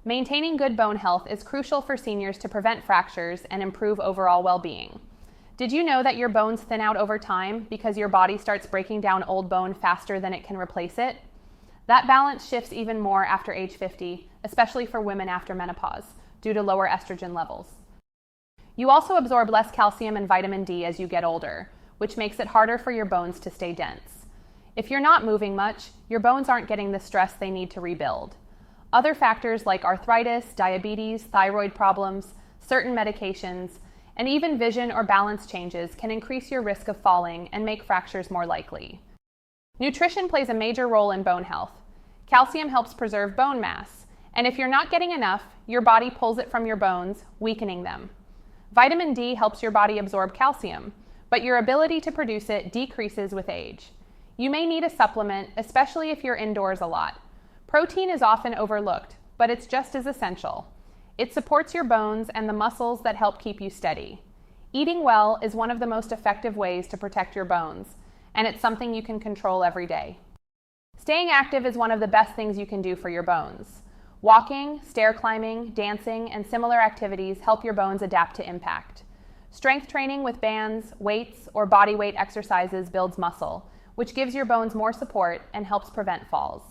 Maintaining good bone health is crucial for seniors to prevent fractures and improve overall well-being. Did you know that your bones thin out over time because your body starts breaking down old bone faster than it can replace it? That balance shifts even more after age 50, especially for women after menopause, due to lower estrogen levels. You also absorb less calcium and vitamin D as you get older, which makes it harder for your bones to stay dense. If you're not moving much, your bones aren't getting the stress they need to rebuild. Other factors like arthritis, diabetes, thyroid problems, certain medications, and even vision or balance changes can increase your risk of falling and make fractures more likely. Nutrition plays a major role in bone health. Calcium helps preserve bone mass, and if you're not getting enough, your body pulls it from your bones, weakening them. Vitamin D helps your body absorb calcium, but your ability to produce it decreases with age. You may need a supplement, especially if you're indoors a lot. Protein is often overlooked, but it's just as essential. It supports your bones and the muscles that help keep you steady. Eating well is one of the most effective ways to protect your bones, and it's something you can control every day. Staying active is one of the best things you can do for your bones. Walking, stair climbing, dancing, and similar activities help your bones adapt to impact. Strength training with bands, weights, or body weight exercises builds muscle, which gives your bones more support and helps prevent falls.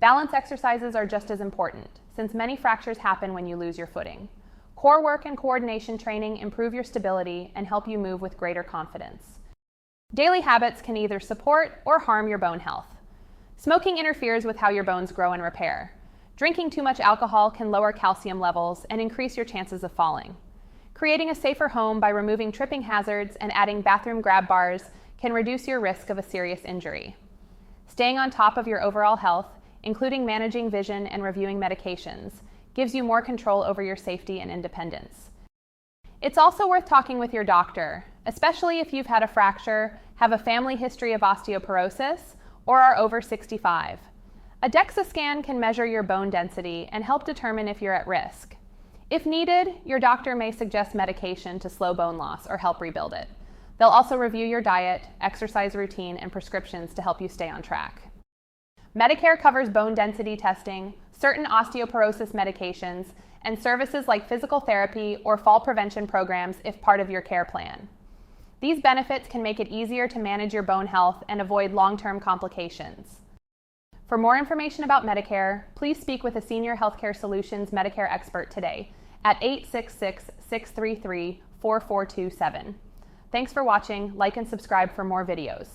Balance exercises are just as important, since many fractures happen when you lose your footing. Core work and coordination training improve your stability and help you move with greater confidence. Daily habits can either support or harm your bone health. Smoking interferes with how your bones grow and repair. Drinking too much alcohol can lower calcium levels and increase your chances of falling. Creating a safer home by removing tripping hazards and adding bathroom grab bars can reduce your risk of a serious injury. Staying on top of your overall health, including managing vision and reviewing medications, gives you more control over your safety and independence. It's also worth talking with your doctor, especially if you've had a fracture, have a family history of osteoporosis, or are over 65. A DEXA scan can measure your bone density and help determine if you're at risk. If needed, your doctor may suggest medication to slow bone loss or help rebuild it. They'll also review your diet, exercise routine, and prescriptions to help you stay on track. Medicare covers bone density testing, certain osteoporosis medications, and services like physical therapy or fall prevention programs if part of your care plan. These benefits can make it easier to manage your bone health and avoid long-term complications. For more information about Medicare, please speak with a Senior Healthcare Solutions Medicare expert today at 866-633-4427. Thanks for watching. Like and subscribe for more videos.